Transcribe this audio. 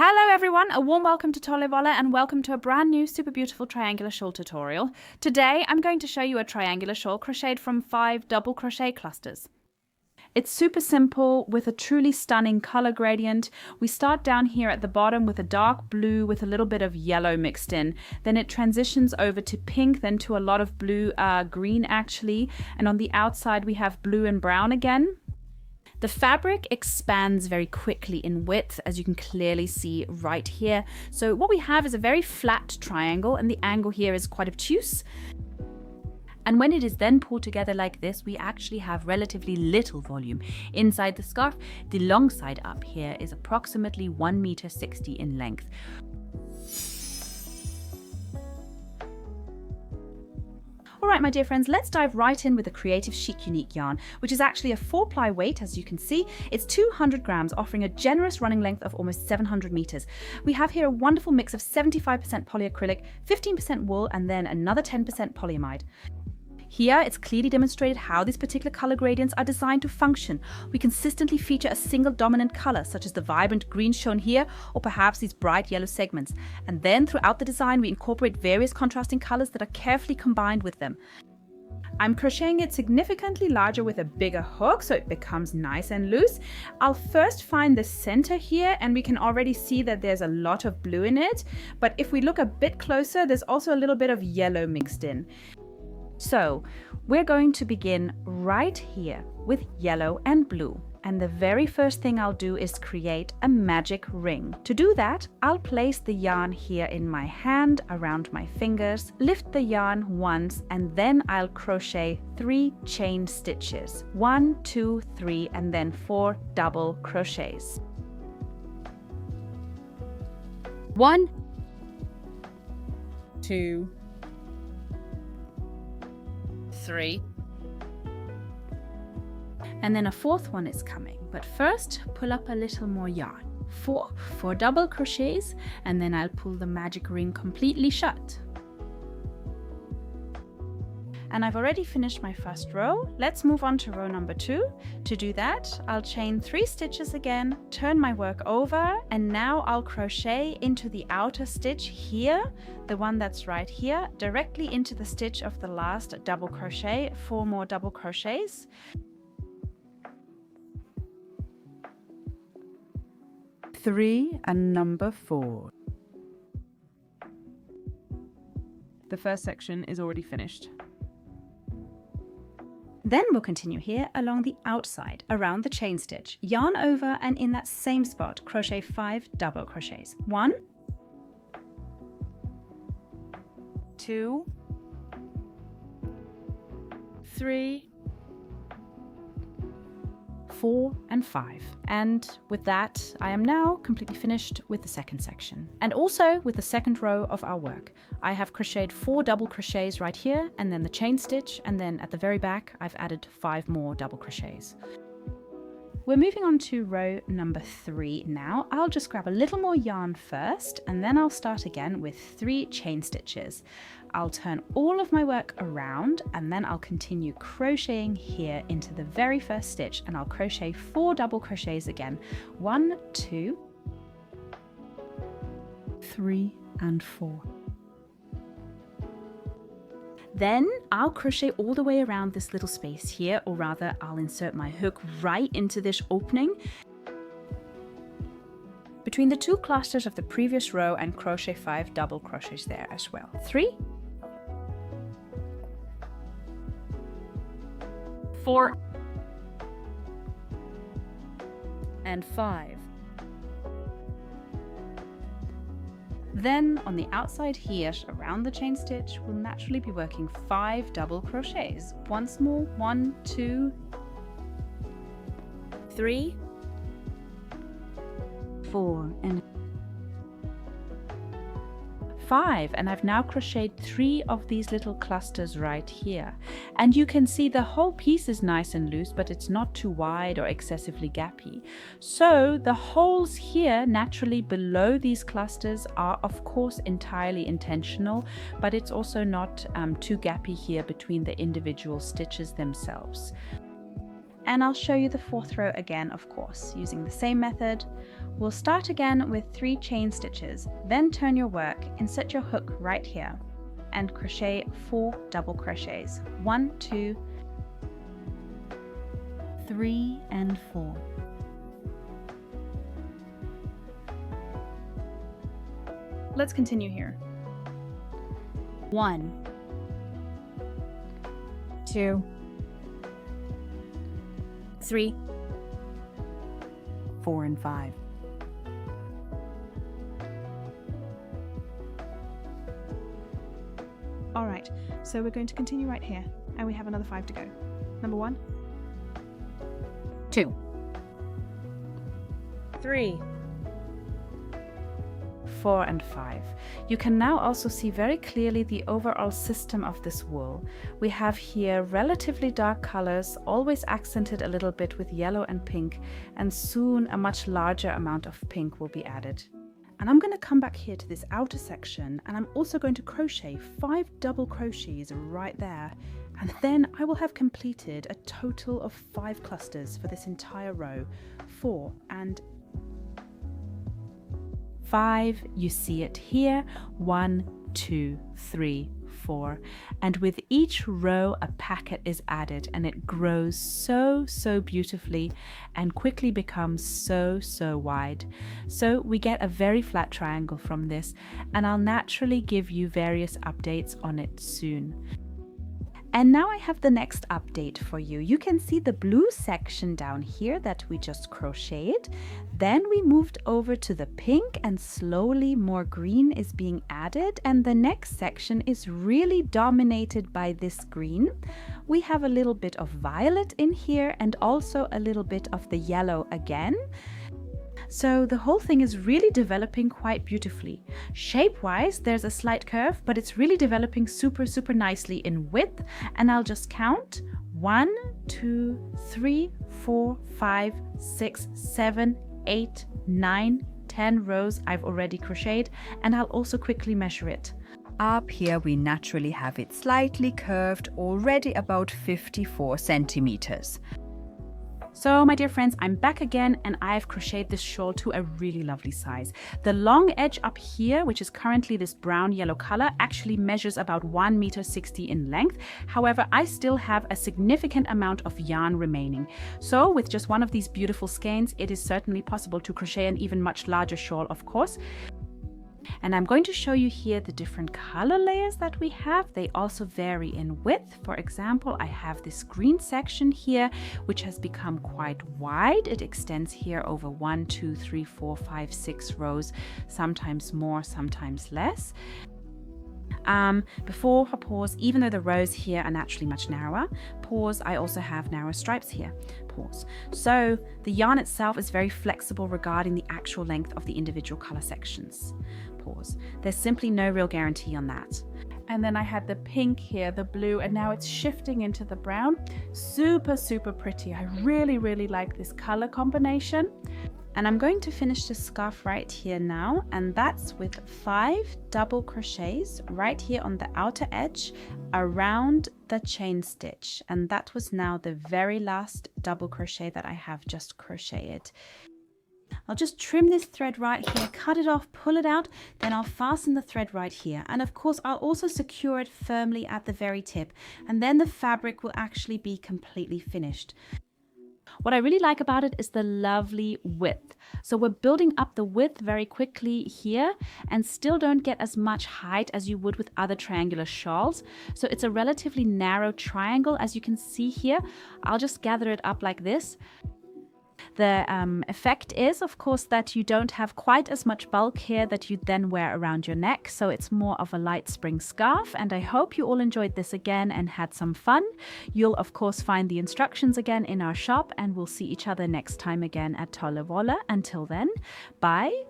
Hello everyone, a warm welcome to Tolle and welcome to a brand new super beautiful triangular shawl tutorial. Today I'm going to show you a triangular shawl crocheted from 5 double crochet clusters. It's super simple with a truly stunning color gradient. We start down here at the bottom with a dark blue with a little bit of yellow mixed in. Then it transitions over to pink, then to a lot of blue, green actually. And on the outside we have blue and brown again. The fabric expands very quickly in width, as you can clearly see right here. So what we have is a very flat triangle, and the angle here is quite obtuse. And when it is then pulled together like this, we actually have relatively little volume. Inside the scarf, the long side up here is approximately 1.60 meters in length. Alright my dear friends, let's dive right in with the Creative Chic Unique yarn, which is actually a 4-ply weight, as you can see. It's 200 grams, offering a generous running length of almost 700 meters. We have here a wonderful mix of 75% polyacrylic, 15% wool, and then another 10% polyamide. Here, it's clearly demonstrated how these particular color gradients are designed to function. We consistently feature a single dominant color, such as the vibrant green shown here, or perhaps these bright yellow segments. And then throughout the design, we incorporate various contrasting colors that are carefully combined with them. I'm crocheting it significantly larger with a bigger hook, so it becomes nice and loose. I'll first find the center here, and we can already see that there's a lot of blue in it. But if we look a bit closer, there's also a little bit of yellow mixed in. So we're going to begin right here with yellow and blue. And the very first thing I'll do is create a magic ring. To do that, I'll place the yarn here in my hand around my fingers, lift the yarn once, and then I'll crochet 3 chain stitches. 1, 2, 3, and then 4 double crochets. 1, 2, 3, and then a 4th one is coming, but first pull up a little more yarn. 4 double crochets, and then I'll pull the magic ring completely shut. And I've already finished my first row. Let's move on to row number 2. To do that, I'll chain 3 stitches again, turn my work over, and now I'll crochet into the outer stitch here, the one that's right here, directly into the stitch of the last double crochet, 4 more double crochets. Three and number 4. The first section is already finished. Then we'll continue here along the outside, around the chain stitch, yarn over, and in that same spot, crochet 5 double crochets. 1, 2, 3, 4, and 5. And with that, I am now completely finished with the second section. And also with the second row of our work. I have crocheted 4 double crochets right here, and then the chain stitch, and then at the very back, I've added 5 more double crochets. We're moving on to row number 3 now. I'll just grab a little more yarn first, and then I'll start again with 3 chain stitches. I'll turn all of my work around, and then I'll continue crocheting here into the very first stitch, and I'll crochet 4 double crochets again. 1, 2, 3, and 4. Then I'll crochet all the way around this little space here, or rather I'll insert my hook right into this opening between the 2 clusters of the previous row, and crochet 5 double crochets there as well. 3, 4, and 5. Then on the outside here, around the chain stitch, we'll naturally be working 5 double crochets. Once more, 1, 2, 3, 4, and 5, and I've now crocheted 3 of these little clusters right here. And you can see the whole piece is nice and loose, but it's not too wide or excessively gappy. So the holes here naturally below these clusters are of course entirely intentional, but it's also not too gappy here between the individual stitches themselves. And I'll show you the 4th row again, of course, using the same method. We'll start again with 3 chain stitches, then turn your work, insert your hook right here, and crochet 4 double crochets. 1, 2, 3, and 4. Let's continue here. 1, 2, 3, 4, and 5. All right, so we're going to continue right here, and we have another 5 to go. Number 1, 2, 3, 4, and 5. You can now also see very clearly the overall system of this wool. We have here relatively dark colors, always accented a little bit with yellow and pink, and soon a much larger amount of pink will be added. And I'm going to come back here to this outer section, and I'm also going to crochet 5 double crochets right there, and then I will have completed a total of 5 clusters for this entire row. 4 and 5, you see it here, 1, 2, 3, 4, and with each row a packet is added, and it grows so beautifully and quickly becomes so wide. So we get a very flat triangle from this, and I'll naturally give you various updates on it soon. And now I have the next update for you. You can see the blue section down here that we just crocheted. Then we moved over to the pink, and slowly more green is being added, and the next section is really dominated by this green. We have a little bit of violet in here and also a little bit of the yellow again. So the whole thing is really developing quite beautifully. Shape-wise, there's a slight curve, but it's really developing super nicely in width. And I'll just count 1, 2, 3, 4, 5, 6, 7, 8, 9, 10 rows I've already crocheted, and I'll also quickly measure it. Up here we naturally have it slightly curved, already about 54 centimeters. So my dear friends, I'm back again, and I've crocheted this shawl to a really lovely size. The long edge up here, which is currently this brown yellow color, actually measures about 1.60 meters in length. However, I still have a significant amount of yarn remaining. So with just one of these beautiful skeins, it is certainly possible to crochet an even much larger shawl, of course. And I'm going to show you here the different color layers that we have. They also vary in width. For example, I have this green section here, which has become quite wide. It extends here over 1, 2, 3, 4, 5, 6 rows, sometimes more, sometimes less. Before I pause, even though the rows here are naturally much narrower, pause, I also have narrow stripes here, pause. So the yarn itself is very flexible regarding the actual length of the individual color sections, pause. There's simply no real guarantee on that. And then I had the pink here, the blue, and now it's shifting into the brown. Super pretty. I really like this color combination. And I'm going to finish the scarf right here now, and that's with 5 double crochets right here on the outer edge around the chain stitch. And that was now the very last double crochet that I have just crocheted. I'll just trim this thread right here, cut it off, pull it out, then I'll fasten the thread right here. And of course, I'll also secure it firmly at the very tip, and then the fabric will actually be completely finished. What I really like about it is the lovely width. So we're building up the width very quickly here and still don't get as much height as you would with other triangular shawls. So it's a relatively narrow triangle, as you can see here. I'll just gather it up like this. The effect is, of course, that you don't have quite as much bulk here that you then wear around your neck, so it's more of a light spring scarf. And I hope you all enjoyed this again and had some fun. You'll of course find the instructions again in our shop, and we'll see each other next time again at Tolle Wolle. Until then, bye!